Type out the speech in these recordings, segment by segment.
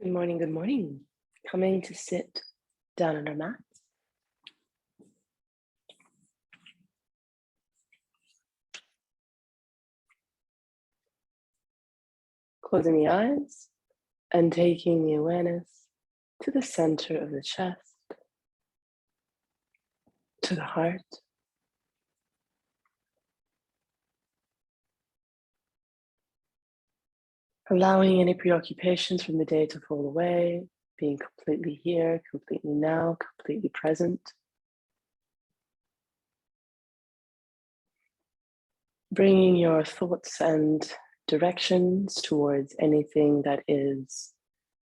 Good morning, good morning. Coming to sit down on our mat. Closing the eyes and taking the awareness to the center of the chest, to the heart. Allowing any preoccupations from the day to fall away, being completely here, completely now, completely present. Bringing your thoughts and directions towards anything that is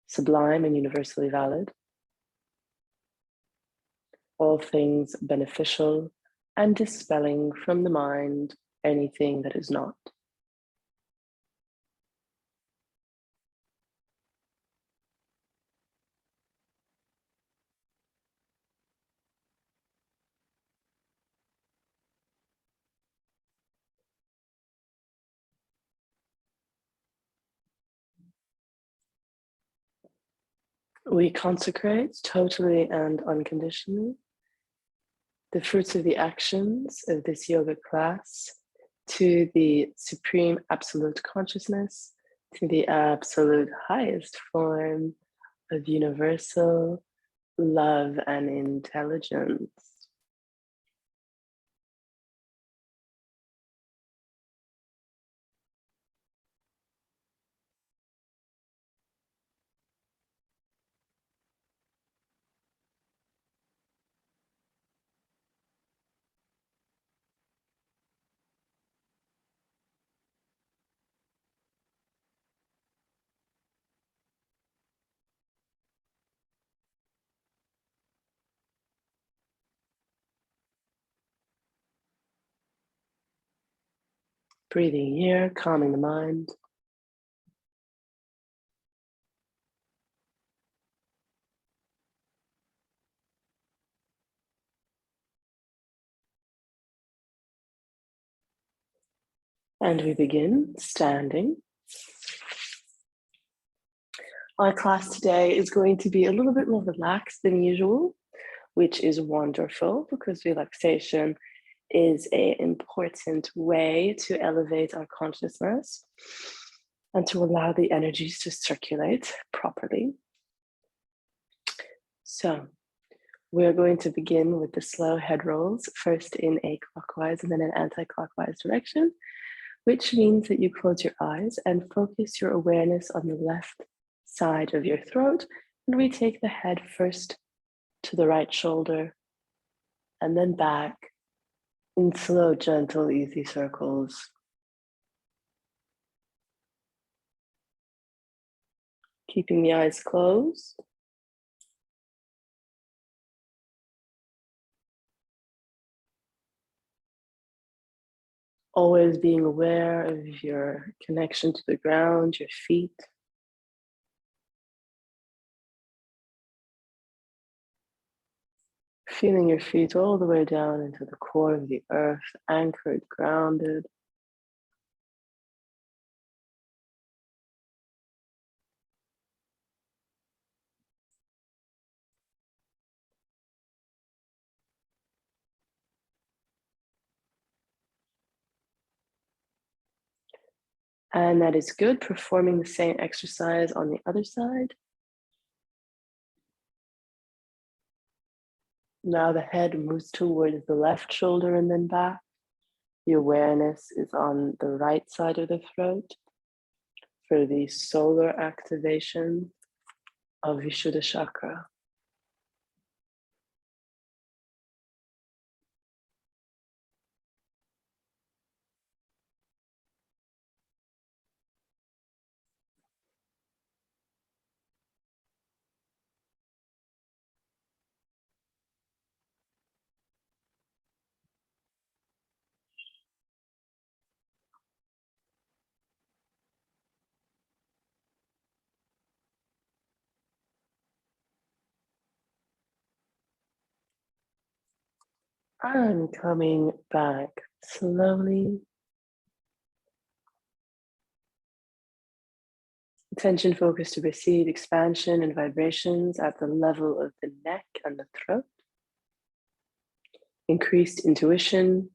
sublime and universally valid. All things beneficial, and dispelling from the mind anything that is not. We consecrate totally and unconditionally the fruits of the actions of this yoga class to the supreme absolute consciousness, to the absolute highest form of universal love and intelligence. Breathing here, calming the mind. And we begin standing. Our class today is going to be a little bit more relaxed than usual, which is wonderful because relaxation is an important way to elevate our consciousness and to allow the energies to circulate properly. So we're going to begin with the slow head rolls, first in a clockwise and then an anti-clockwise direction, which means that you close your eyes and focus your awareness on the left side of your throat. And we take the head first to the right shoulder and then back in slow, gentle, easy circles. Keeping the eyes closed. Always being aware of your connection to the ground, your feet. Feeling your feet all the way down into the core of the earth, anchored, grounded. And that is good. Performing the same exercise on the other side. Now the head moves towards the left shoulder and then back. The awareness is on the right side of the throat for the solar activation of Vishuddha chakra. I'm coming back slowly Attention focus to receive expansion and vibrations at the level of the neck and the throat. Increased intuition.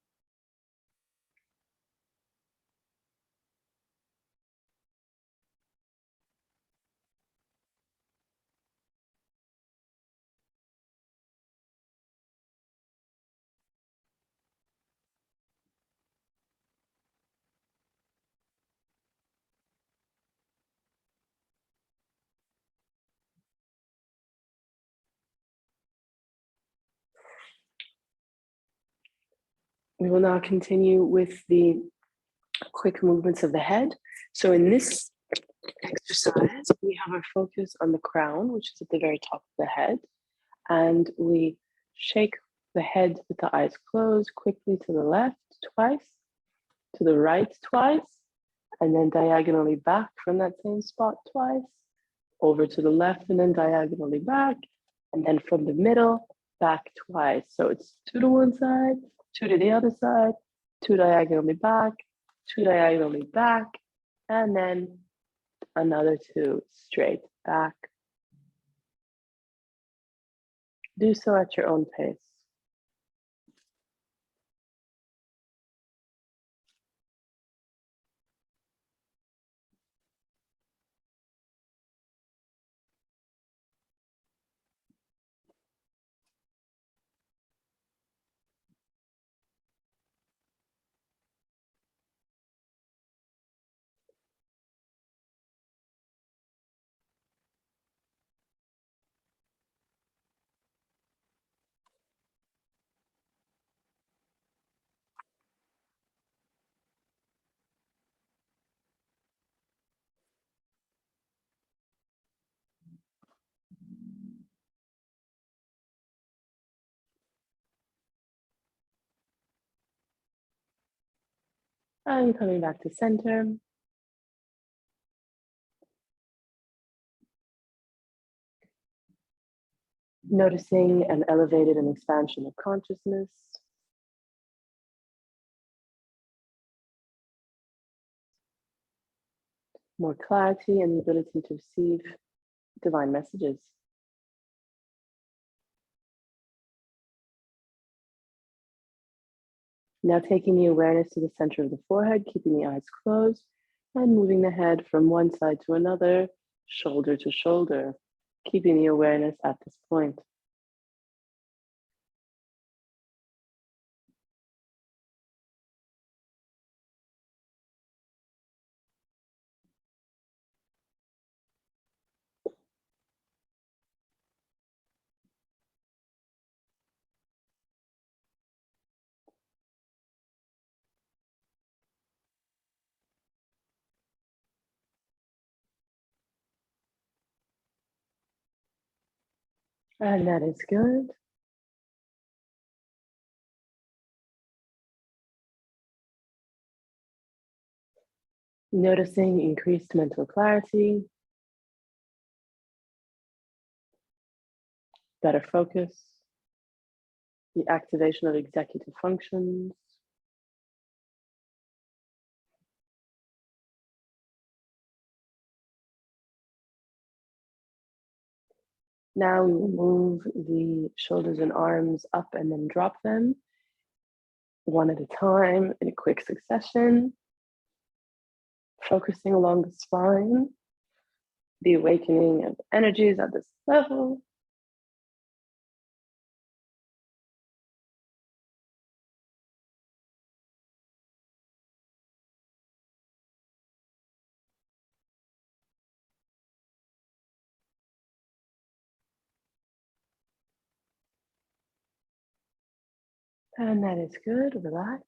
We will now continue with the quick movements of the head. So in this exercise, we have our focus on the crown, which is at the very top of the head. And we shake the head with the eyes closed quickly to the left twice, to the right twice, and then diagonally back from that same spot twice, over to the left and then diagonally back, and then from the middle, back twice. So it's 2 to one side, 2 to the other side, 2 diagonally back, 2 diagonally back, and then another 2 straight back. Do so at your own pace. And coming back to center. Noticing an elevated and expansion of consciousness. More clarity and the ability to receive divine messages. Now taking the awareness to the center of the forehead, keeping the eyes closed, and moving the head from one side to another, shoulder to shoulder, keeping the awareness at this point. And that is good. Noticing increased mental clarity, better focus, the activation of executive functions. Now we will move the shoulders and arms up and then drop them one at a time in a quick succession, focusing along the spine, the awakening of energies at this level. And that is good, relax.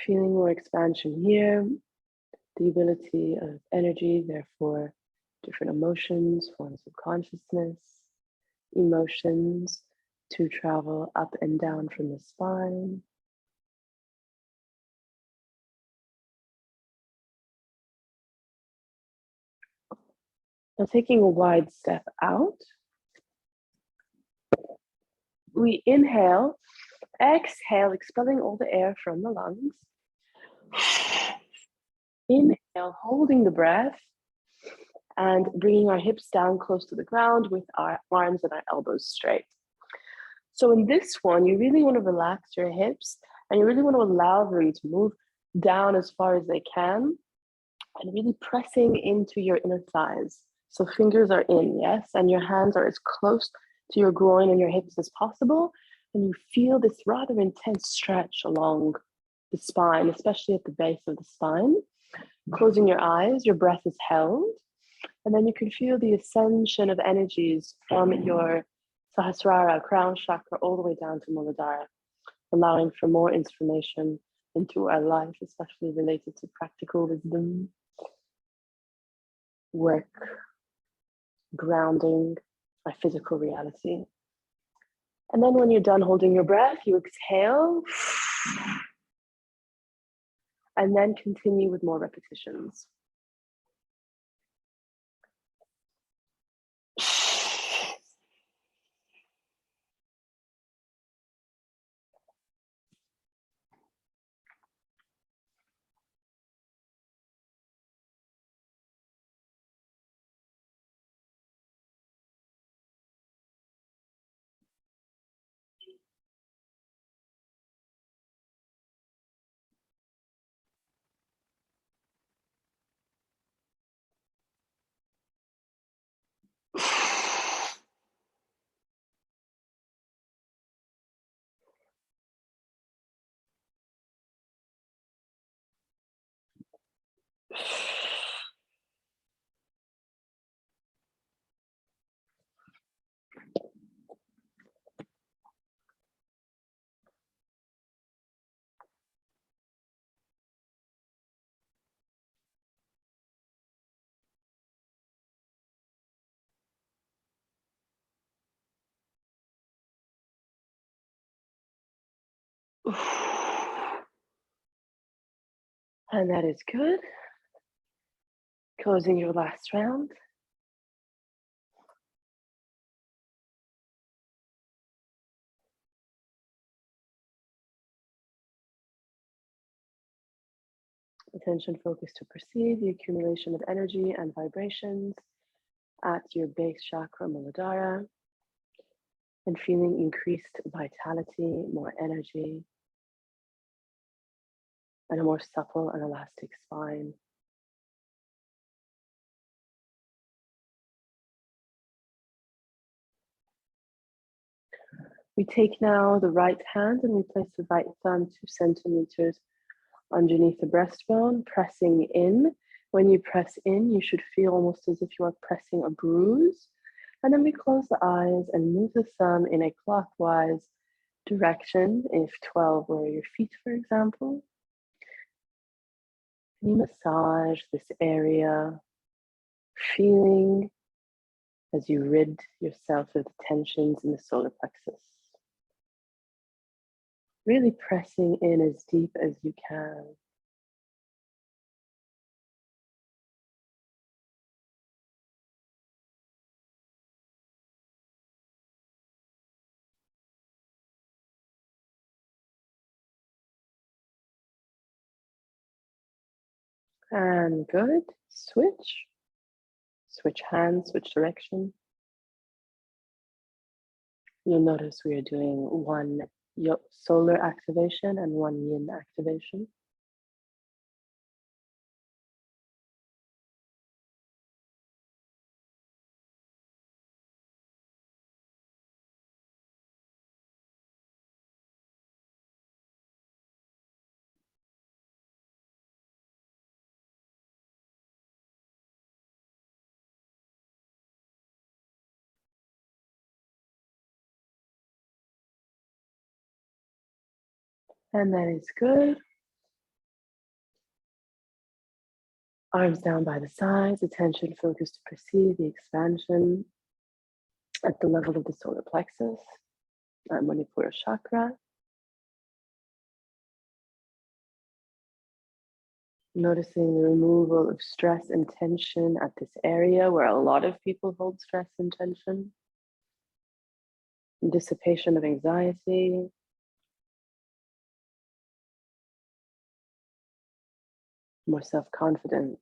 Feeling more expansion here, the ability of energy, therefore different emotions, forms of consciousness, emotions to travel up and down from the spine. Now taking a wide step out, we inhale, exhale, expelling all the air from the lungs. Inhale, holding the breath, and bringing our hips down close to the ground with our arms and our elbows straight. So in this one, you really want to relax your hips and you really want to allow them to move down as far as they can and really pressing into your inner thighs. So fingers are in, yes, and your hands are as close to your groin and your hips as possible. And you feel this rather intense stretch along the spine, especially at the base of the spine. Closing your eyes, your breath is held. And then you can feel the ascension of energies from your Sahasrara, crown chakra, all the way down to Muladhara, allowing for more information into our life, especially related to practical wisdom, work, grounding, our physical reality. And then when you're done holding your breath, you exhale, and then continue with more repetitions. And that is good. Closing your last round. Attention focus to perceive the accumulation of energy and vibrations at your base chakra, Muladhara, and feeling increased vitality, more energy, and a more supple and elastic spine. We take now the right hand and we place the right thumb 2 centimeters underneath the breastbone, pressing in. When you press in, you should feel almost as if you are pressing a bruise. And then we close the eyes and move the thumb in a clockwise direction, if 12 were your feet, for example. And you massage this area, feeling as you rid yourself of the tensions in the solar plexus. Really pressing in as deep as you can. And good. Switch. Switch hands, switch direction. You'll notice we are doing one solar activation and one yin activation. And that is good. Arms down by the sides, attention focused to perceive the expansion at the level of the solar plexus, Manipura chakra. Noticing the removal of stress and tension at this area where a lot of people hold stress and tension. dissipation of anxiety, more self-confidence.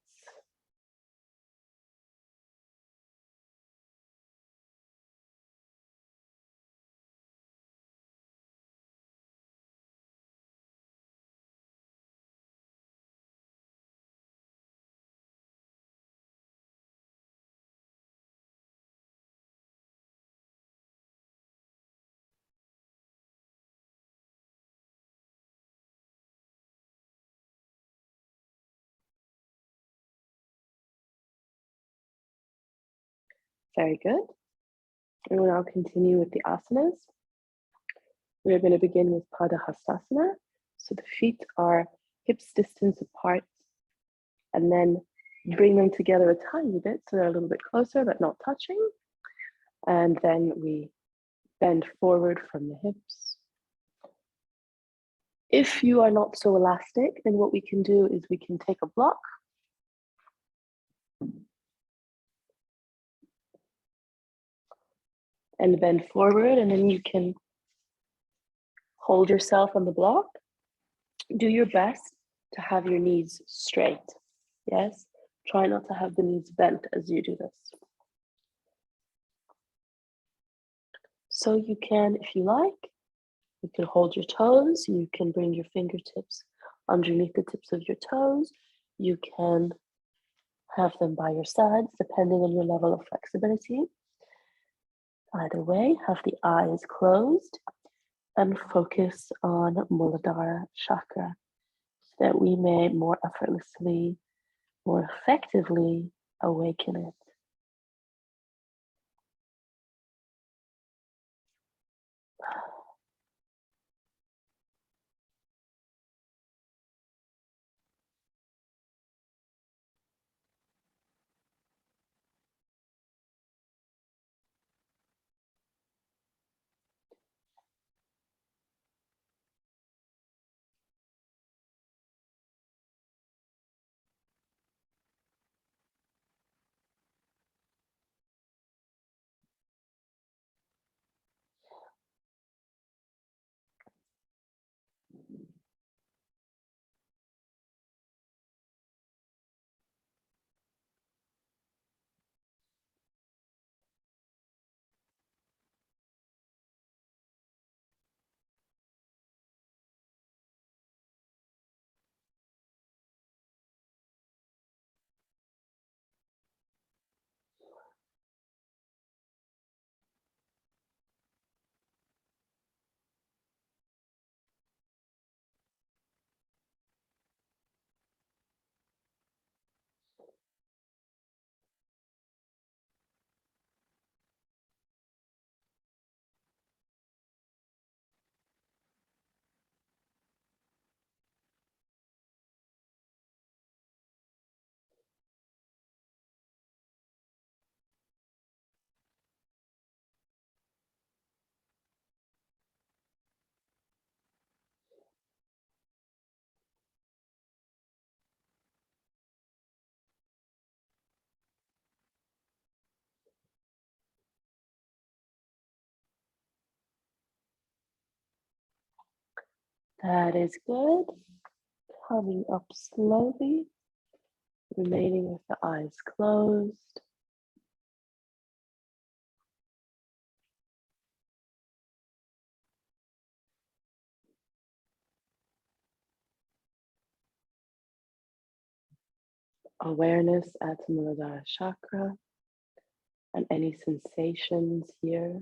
Very good. And we'll now continue with the asanas. We're going to begin with Padahastasana. So the feet are hips distance apart, and then bring them together a tiny bit so they're a little bit closer but not touching. And then we bend forward from the hips. If you are not so elastic, then what we can do is we can take a block and bend forward, and then you can hold yourself on the block. Do your best to have your knees straight. Yes, try not to have the knees bent as you do this. So you can, if you like, you can hold your toes, you can bring your fingertips underneath the tips of your toes, you can have them by your sides, depending on your level of flexibility. Either way, have the eyes closed and focus on Muladhara chakra so that we may more effortlessly, more effectively awaken it. That is good. Coming up slowly, remaining with the eyes closed. Awareness at Muladhara chakra and any sensations here.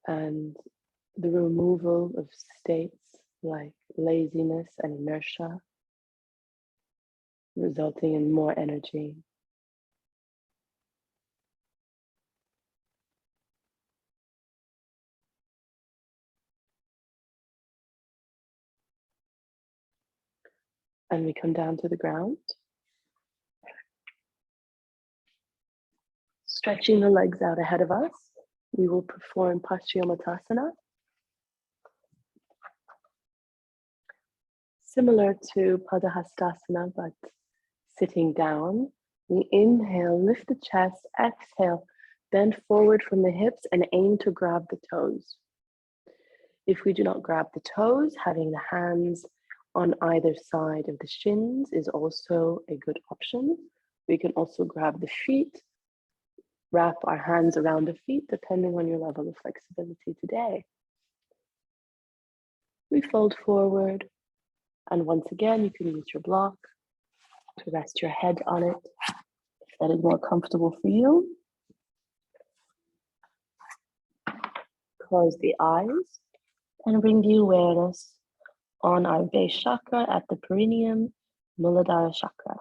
And the removal of states like laziness and inertia, resulting in more energy. And we come down to the ground, stretching the legs out ahead of us. We will perform Paschimottanasana, similar to Padahastasana, but sitting down We inhale, lift the chest, exhale, bend forward from the hips and aim to grab the toes. If we do not grab the toes, having the hands on either side of the shins is also a good option. We can also grab the feet, wrap our hands around the feet, depending on your level of flexibility today. We fold forward, and once again, you can use your block to rest your head on it, if that is more comfortable for you. Close the eyes and bring the awareness on our base chakra at the perineum, Muladhara chakra.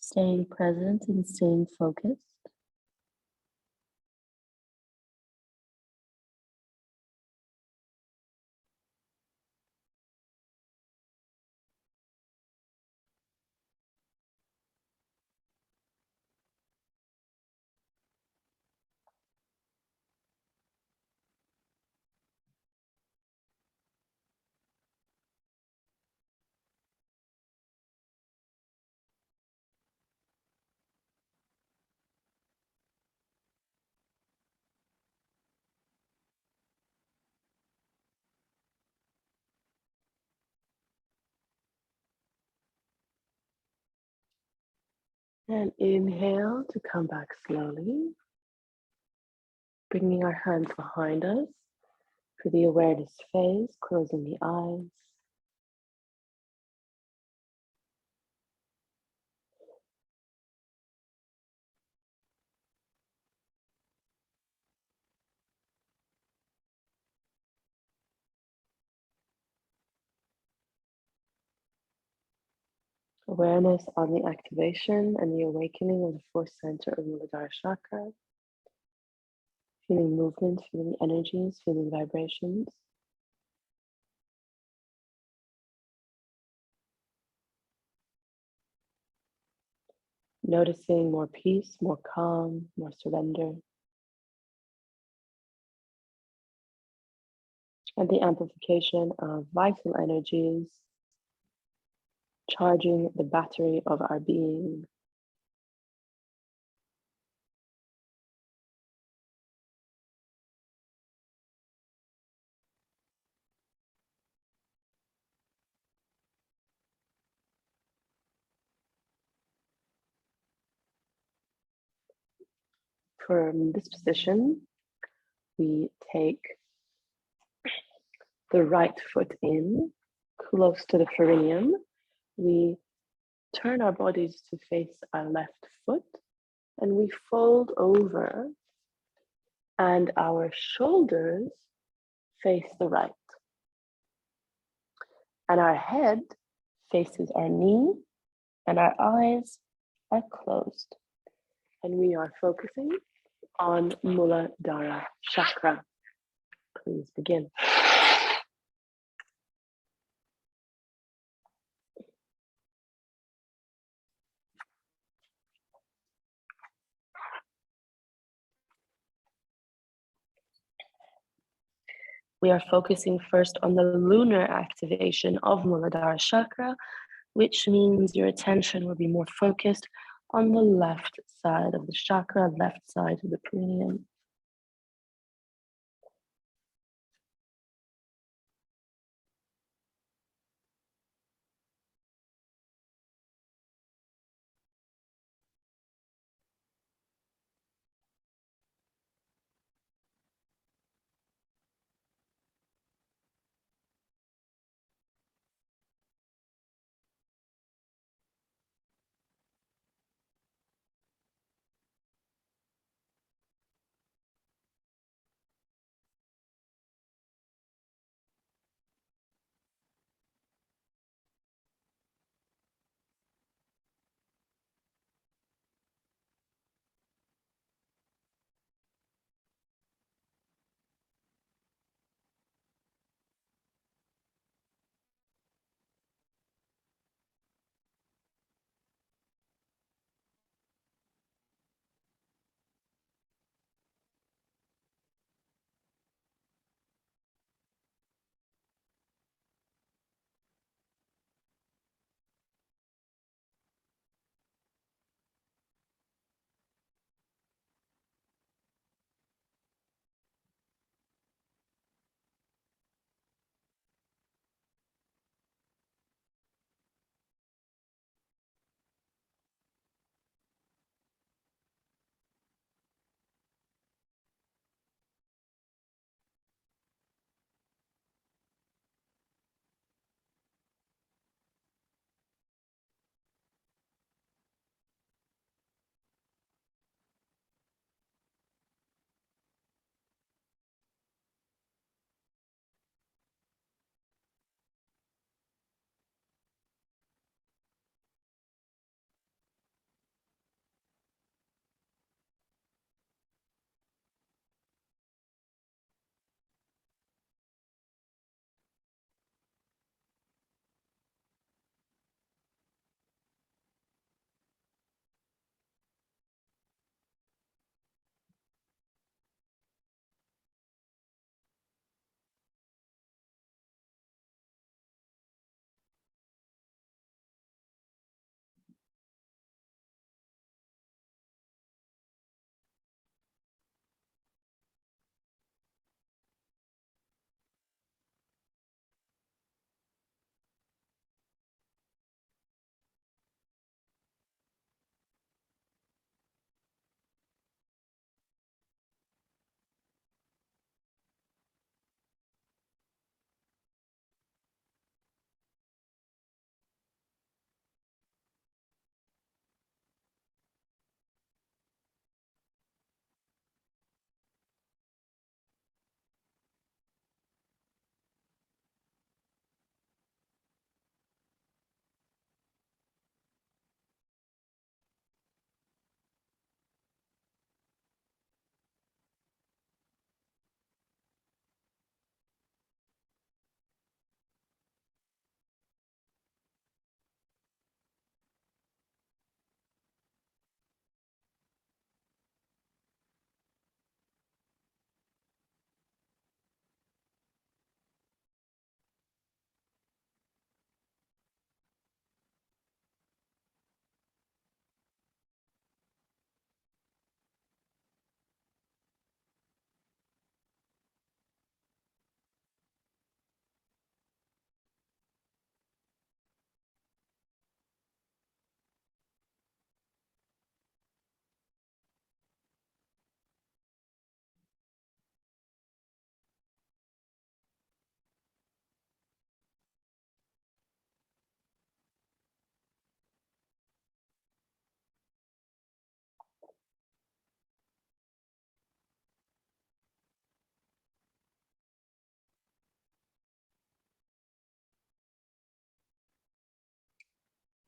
Staying present and staying focused. And inhale to come back slowly, bringing our hands behind us for the awareness phase, closing the eyes. Awareness on the activation and the awakening of the fourth center of Muladhara chakra. Feeling movement, feeling energies, feeling vibrations. Noticing more peace, more calm, more surrender. And the amplification of vital energies, charging the battery of our being. From this position, We take the right foot in, close to the perineum. We turn our bodies to face our left foot, and we fold over, and our shoulders face the right. And our head faces our knee, and our eyes are closed. And we are focusing on Muladhara chakra. Please begin. We are focusing first on the lunar activation of Muladhara chakra, which means your attention will be more focused on the left side of the chakra, left side of the perineum.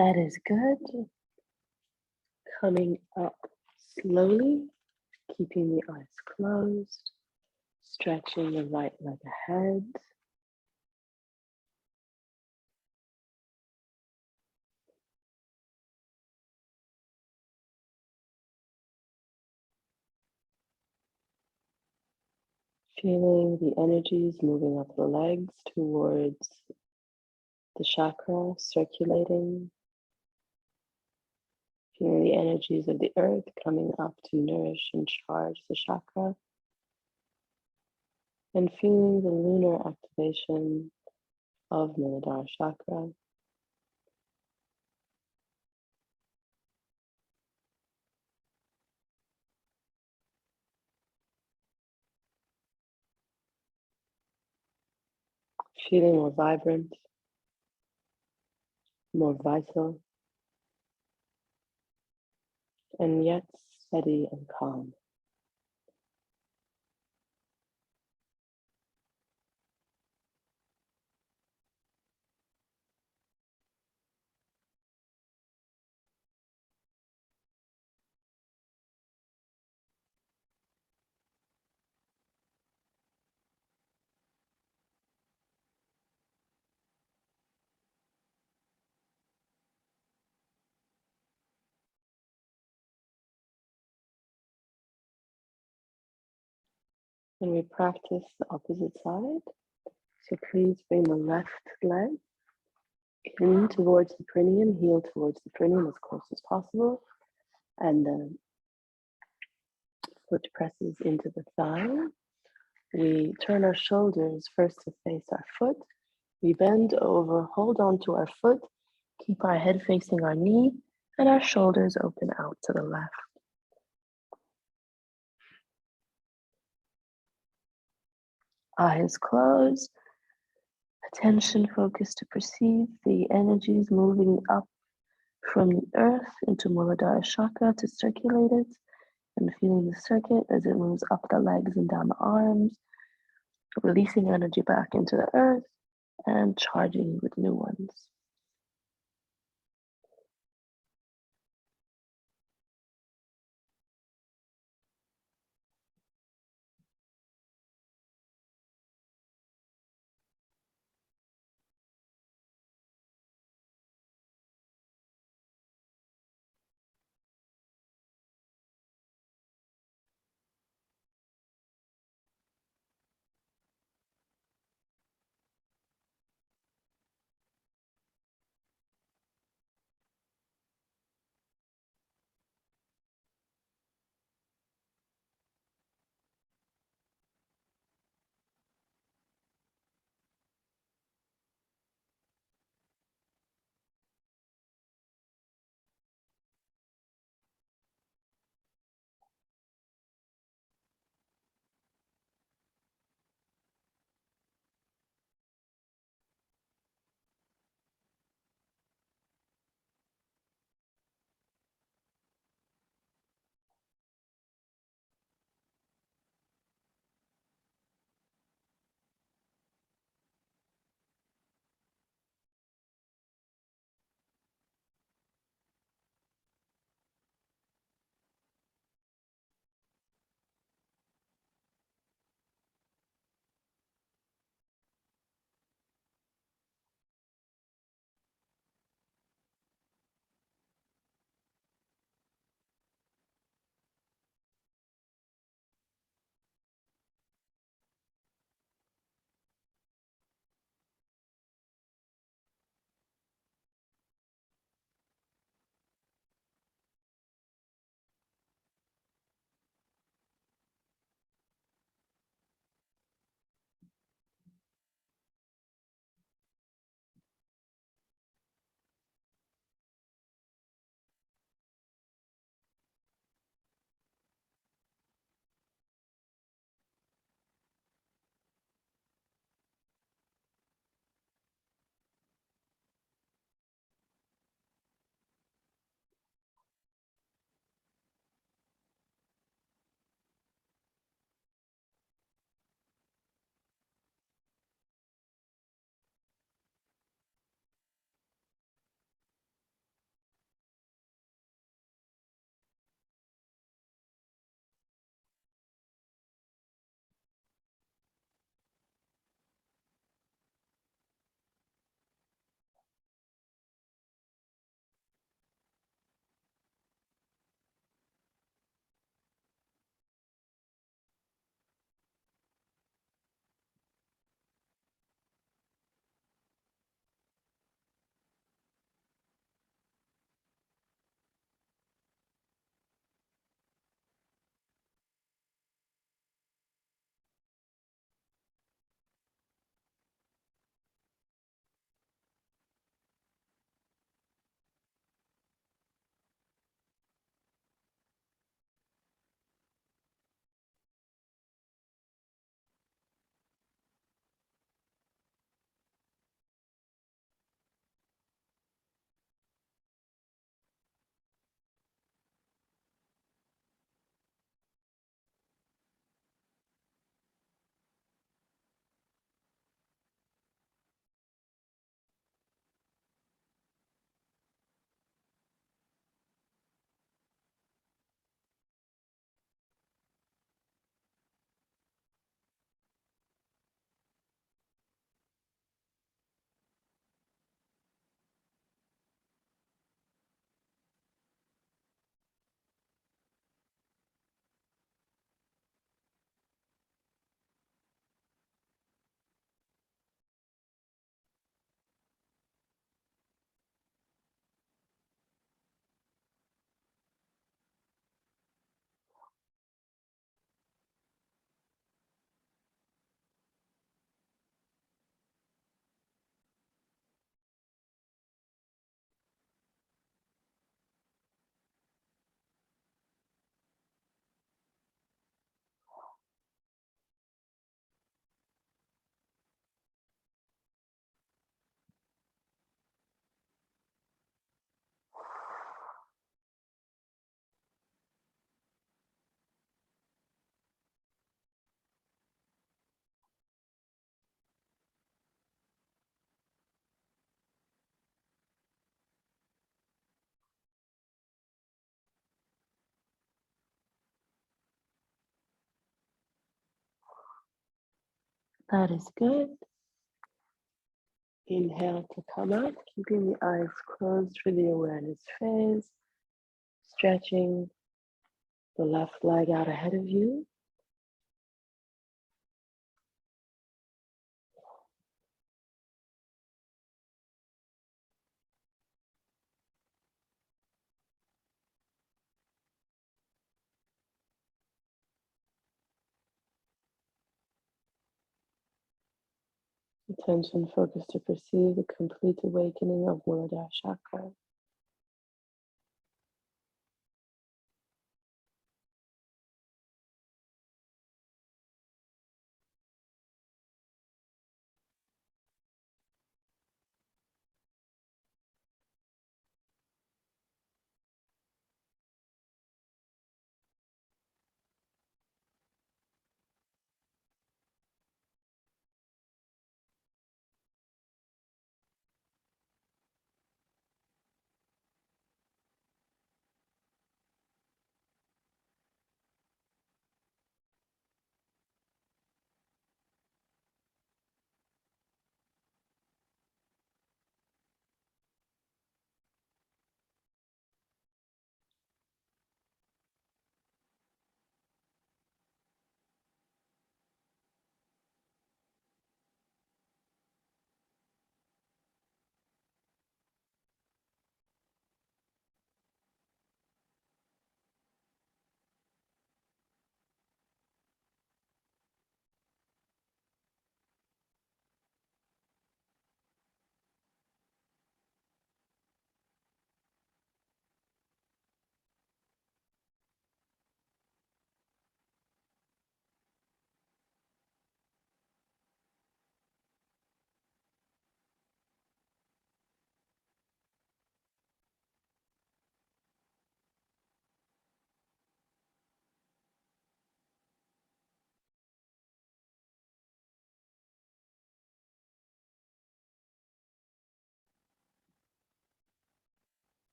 That is good. Coming up slowly, keeping the eyes closed, stretching the right leg ahead. Feeling the energies moving up the legs towards the chakra, circulating. Feeling the energies of the earth coming up to nourish and charge the chakra. And feeling the lunar activation of Muladhara chakra. Feeling more vibrant, more vital, and yet steady and calm. And we practice the opposite side. So please bring the left leg in towards the perineum, heel towards the perineum as close as possible. And the foot presses into the thigh. We turn our shoulders first to face our foot. We bend over, hold on to our foot, keep our head facing our knee, and our shoulders open out to the left. Eyes closed, attention focused to perceive the energies moving up from the earth into Muladhara chakra to circulate it, and feeling the circuit as it moves up the legs and down the arms, releasing energy back into the earth and charging with new ones. That is good. Inhale to come up, keeping the eyes closed for the awareness phase. Stretching the left leg out ahead of you. Attention focus to perceive the complete awakening of Muladhara Chakra.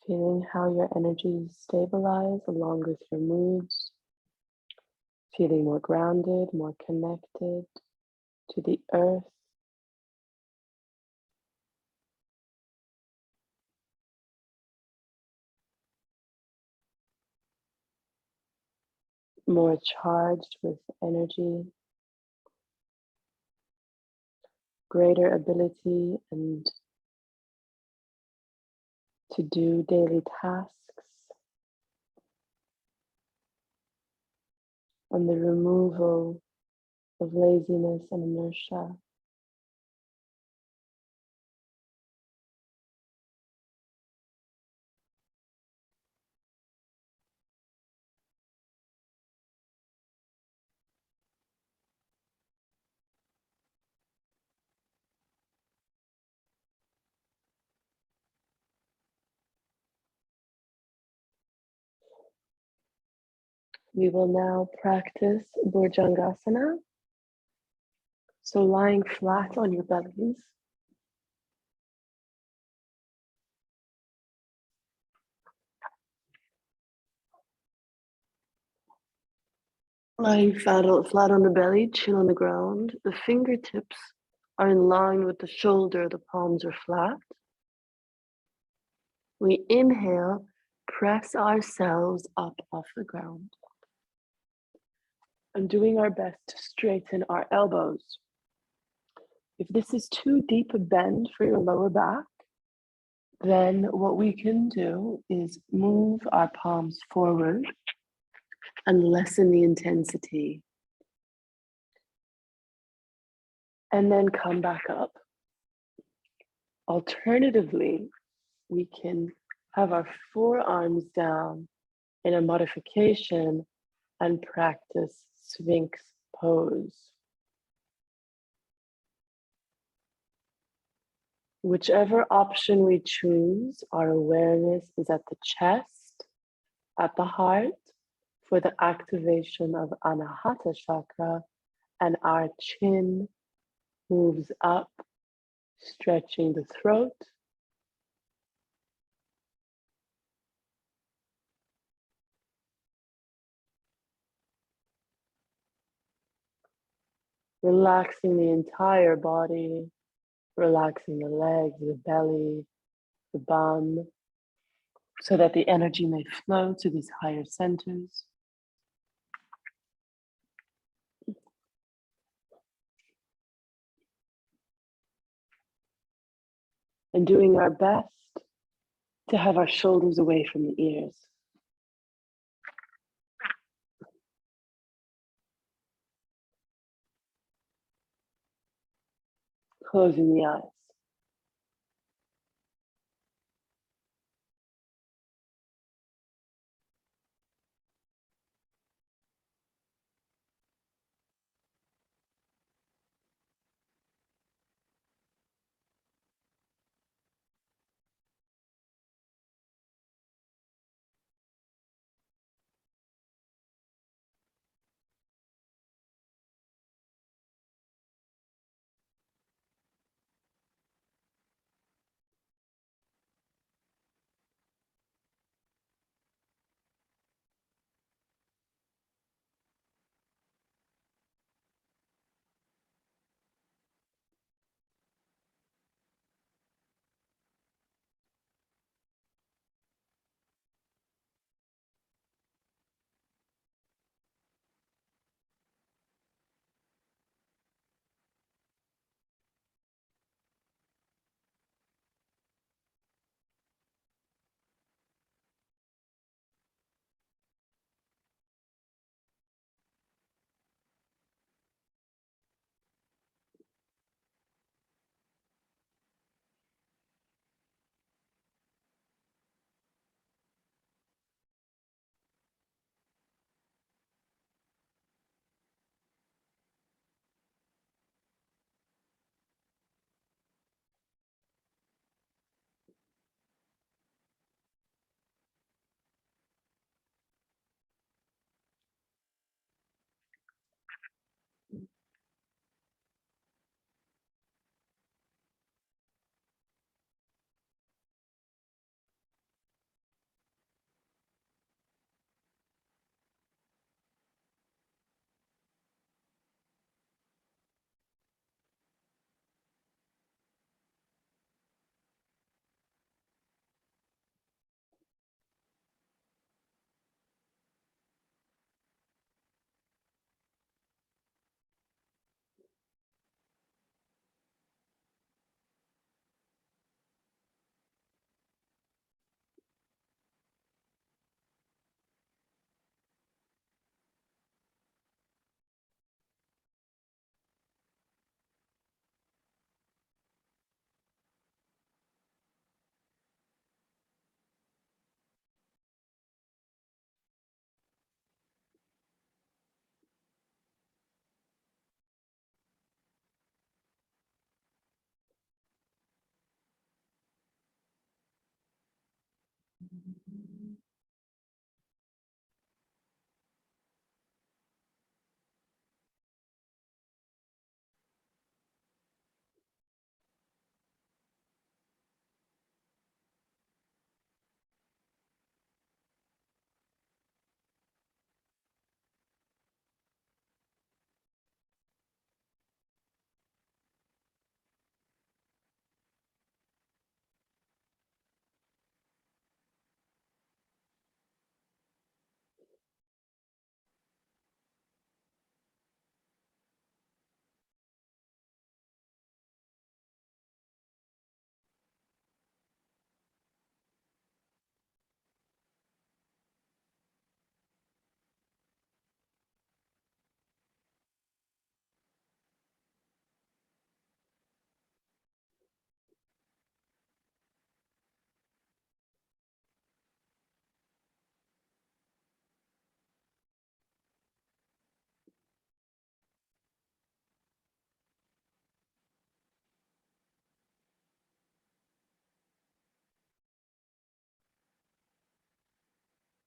Feeling how your energies stabilize along with your moods. Feeling more grounded, more connected to the earth. More charged with energy. Greater ability and to do daily tasks. And the removal of laziness and inertia. We will now practice Bhujangasana. So lying flat on your bellies. Lying flat on the belly, chin on the ground. The fingertips are in line with the shoulder, the palms are flat. We inhale, press ourselves up off the ground. And doing our best to straighten our elbows. If this is too deep a bend for your lower back, then what we can do is move our palms forward and lessen the intensity. And then come back up. Alternatively, we can have our forearms down in a modification and practice Sphinx pose. Whichever option we choose, our awareness is at the chest, at the heart, for the activation of Anahata chakra, and our chin moves up, stretching the throat. Relaxing the entire body, relaxing the legs, the belly, the bum, so that the energy may flow to these higher centers. And doing our best to have our shoulders away from the ears. Closing the eyes.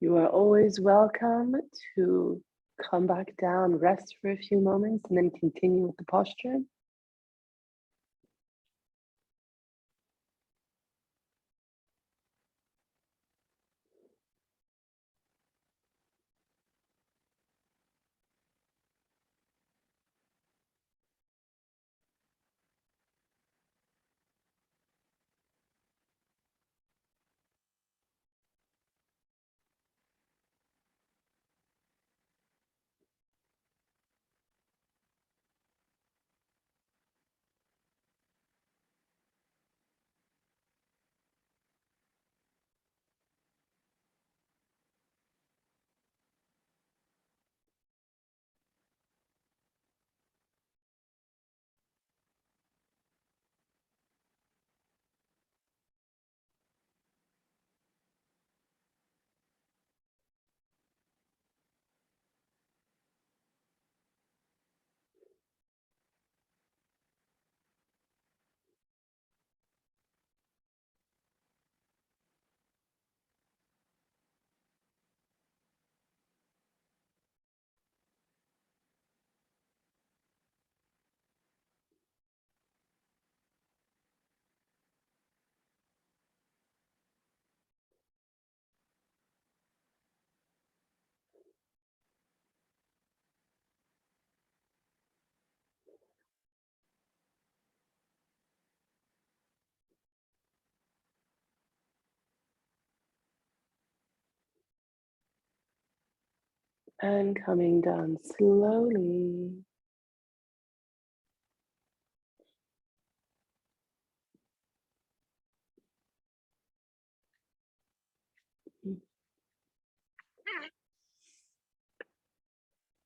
You are always welcome to come back down, rest for a few moments, and then continue with the posture. And coming down slowly.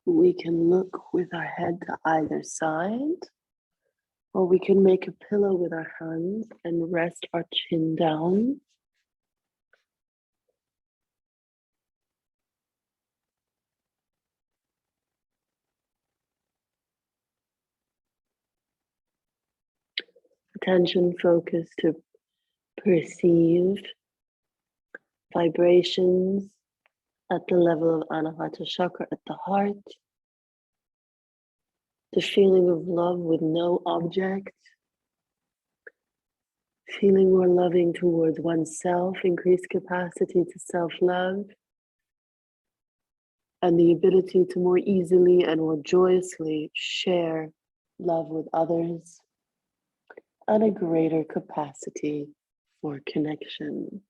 We can look with our head to either side, or we can make a pillow with our hands and rest our chin down. Attention focus to perceive vibrations at the level of Anahata Chakra at the heart, the feeling of love with no object, feeling more loving towards oneself, increased capacity to self-love, and the ability to more easily and more joyously share love with others, and a greater capacity for connection.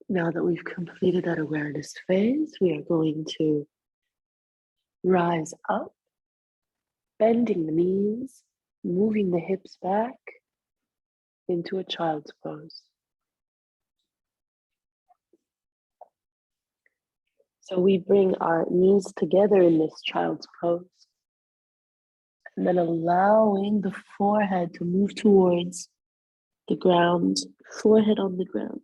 Now that we've completed that awareness phase, we are going to rise up, bending the knees, moving the hips back into a child's pose. So we bring our knees together in this child's pose, and then allowing the forehead to move towards the ground, forehead on the ground.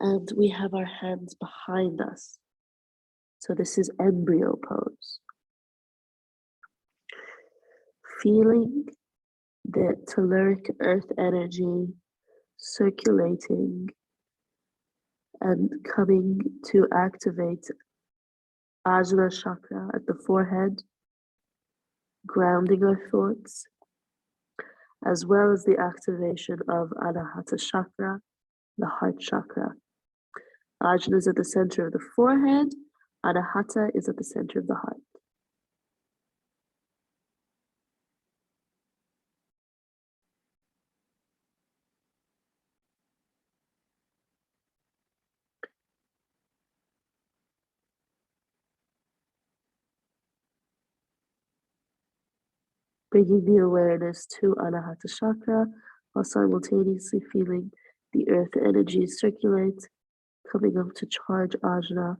And we have our hands behind us. So this is embryo pose. Feeling the telluric earth energy circulating and coming to activate Ajna chakra at the forehead, grounding our thoughts, as well as the activation of Anahata chakra, the heart chakra. Ajna is at the center of the forehead, Anahata is at the center of the heart. bringing the awareness to Anahata Chakra while simultaneously feeling the earth energy circulate, coming up to charge Ajna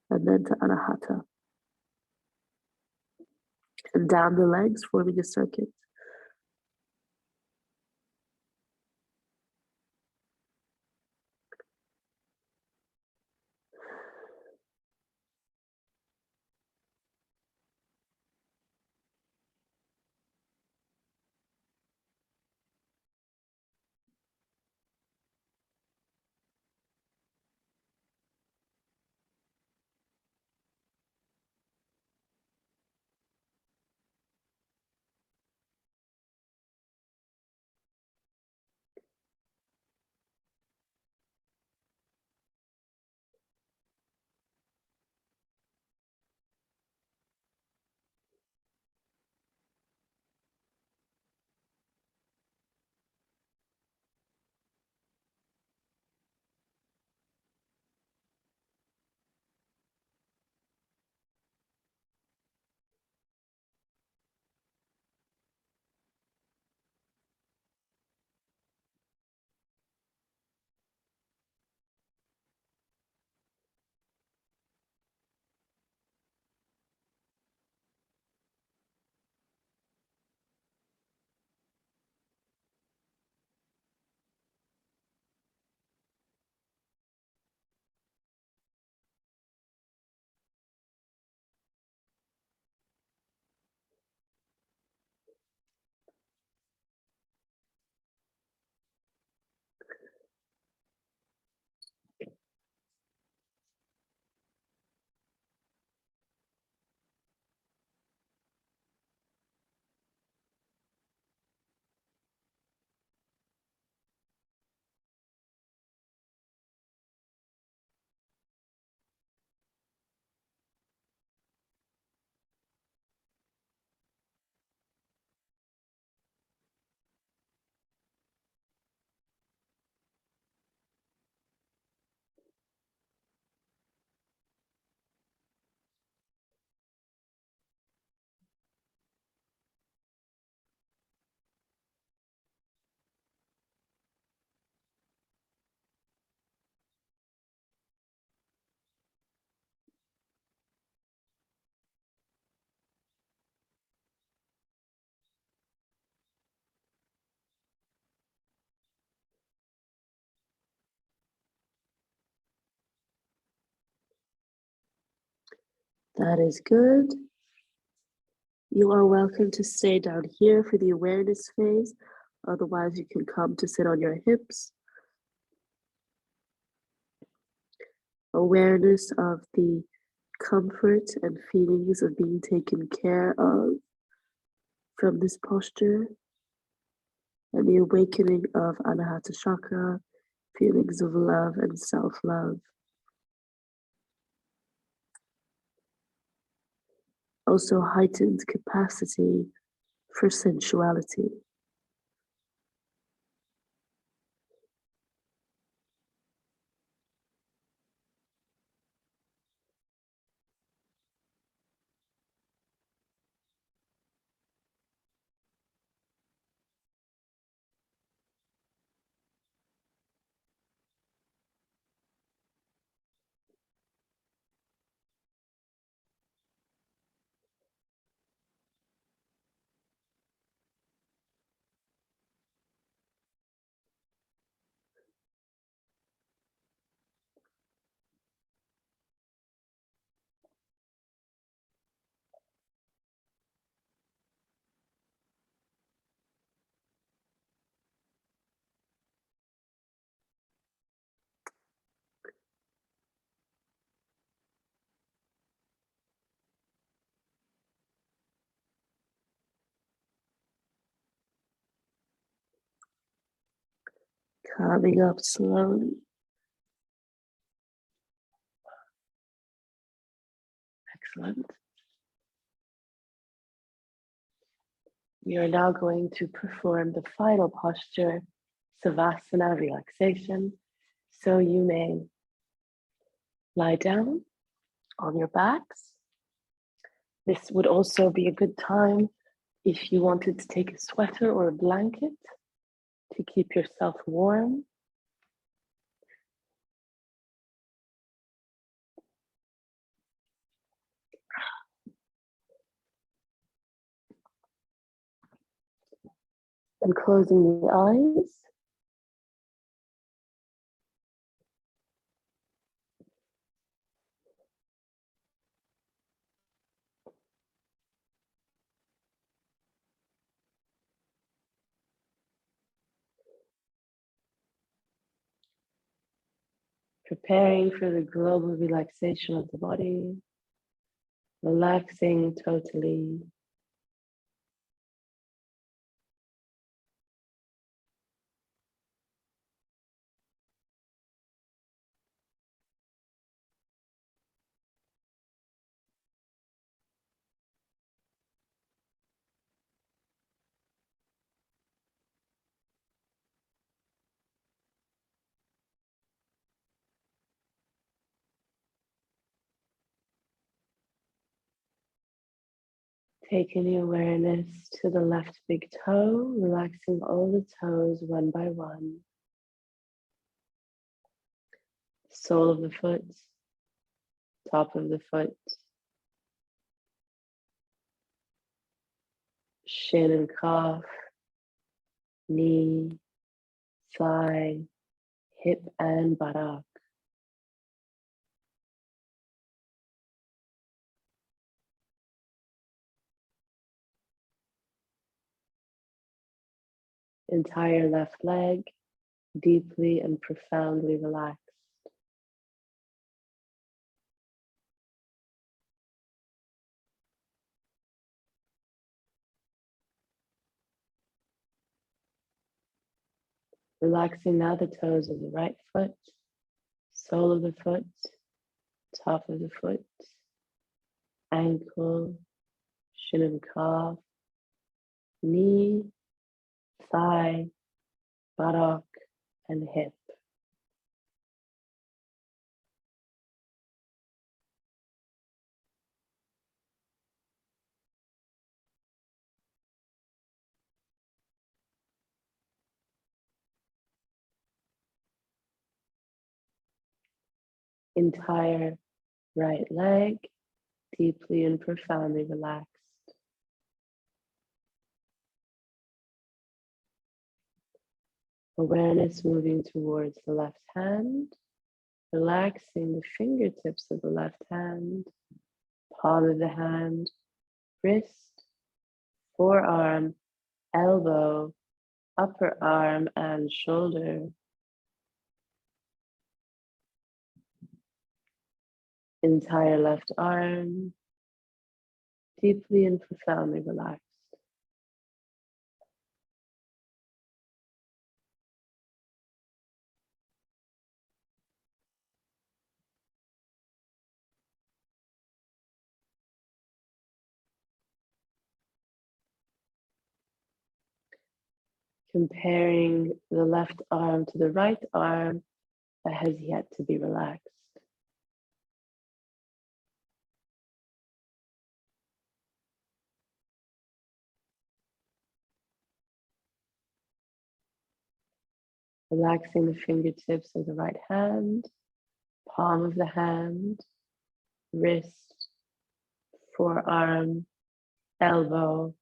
and then to Anahata. And down the legs, forming a circuit. That is good. You are welcome to stay down here for the awareness phase. Otherwise, you can come to sit on your hips. Awareness of the comfort and feelings of being taken care of from this posture, and the awakening of Anahata Chakra, feelings of love and self-love. Also heightened capacity for sensuality. Coming up slowly. Excellent. We are now going to perform the final posture, Savasana relaxation. So you may lie down on your backs. This would also be a good time If you wanted to take a sweater or a blanket to keep yourself warm, and closing the eyes, preparing for the global relaxation of the body, relaxing totally. Taking the awareness to the left big toe, relaxing all the toes one by one. Sole of the foot, top of the foot, shin and calf, knee, thigh, hip and buttock. Entire left leg, deeply and profoundly relaxed. Relaxing now the toes of the right foot, sole of the foot, top of the foot, ankle, shin and calf, knee, thigh, buttock, and hip. Entire right leg, deeply and profoundly relaxed. Awareness moving towards the left hand, relaxing the fingertips of the left hand, palm of the hand, wrist, forearm, elbow, upper arm, and shoulder. Entire left arm, deeply and profoundly relaxed. Comparing the left arm to the right arm that has yet to be relaxed. Relaxing the fingertips of the right hand, palm of the hand, wrist, forearm, elbow,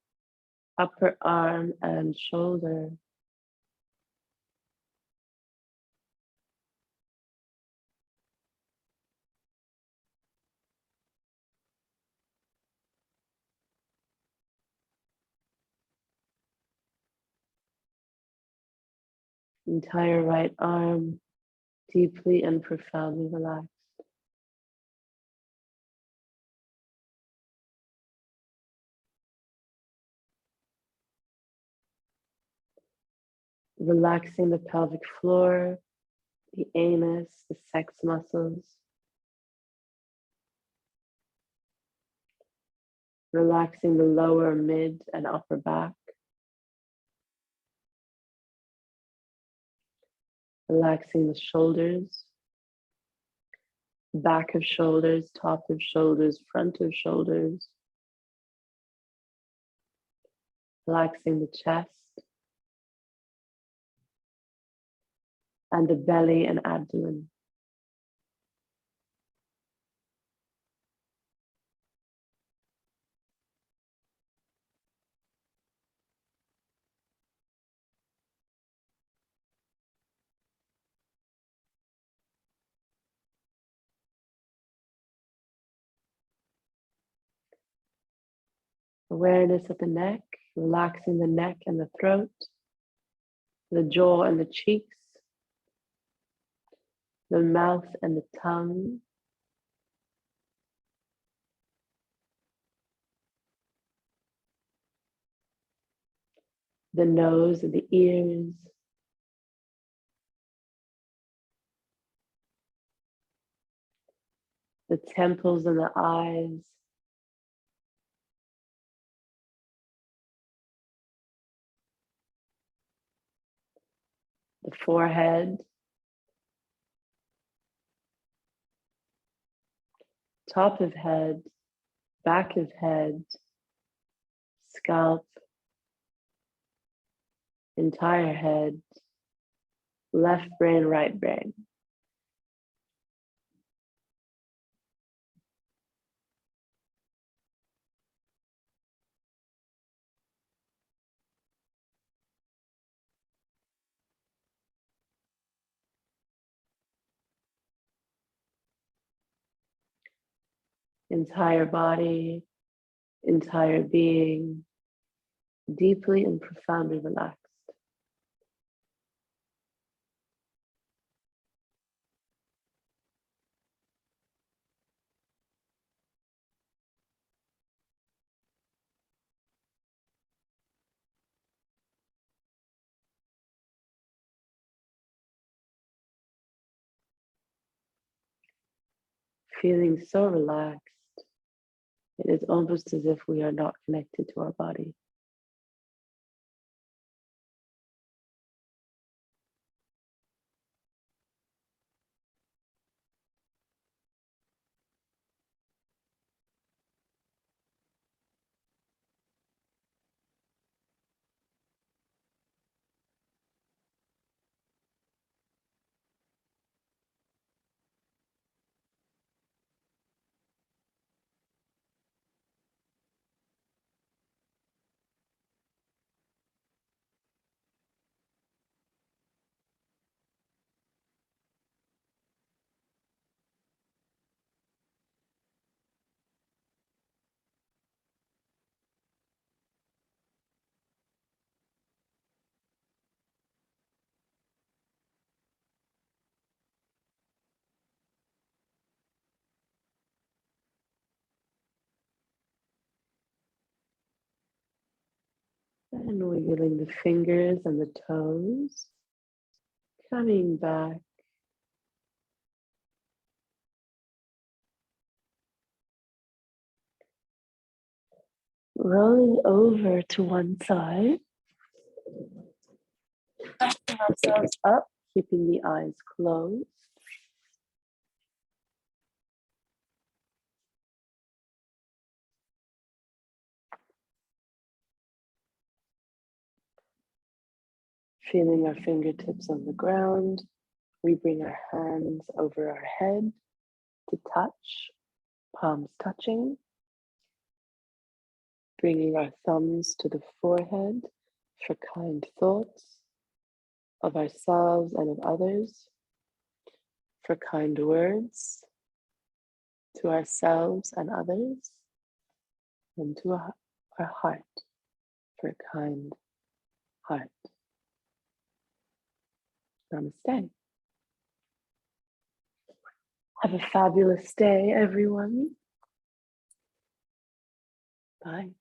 upper arm, and shoulder. Entire right arm, deeply and profoundly relaxed. Relaxing the pelvic floor, the anus, the sex muscles. Relaxing the lower, mid, and upper back. Relaxing the shoulders, back of shoulders, top of shoulders, front of shoulders. relaxing the chest and the belly and abdomen. Awareness of the neck, relaxing the neck and the throat, the jaw and the cheeks, the mouth and the tongue, the nose and the ears, the temples and the eyes, the forehead, top of head, back of head, scalp, entire head, left brain, right brain. Entire body, entire being, deeply and profoundly relaxed. Feeling so relaxed, it is almost as if we are not connected to our body. And wiggling the fingers and the toes, coming back. Rolling over to one side, lifting ourselves up, keeping the eyes closed. Feeling our fingertips on the ground, we bring our hands over our head to touch, palms touching. Bringing our thumbs to the forehead for kind thoughts of ourselves and of others, for kind words to ourselves and others, and to our heart for a kind heart. Namaste. Have a fabulous day, everyone. Bye.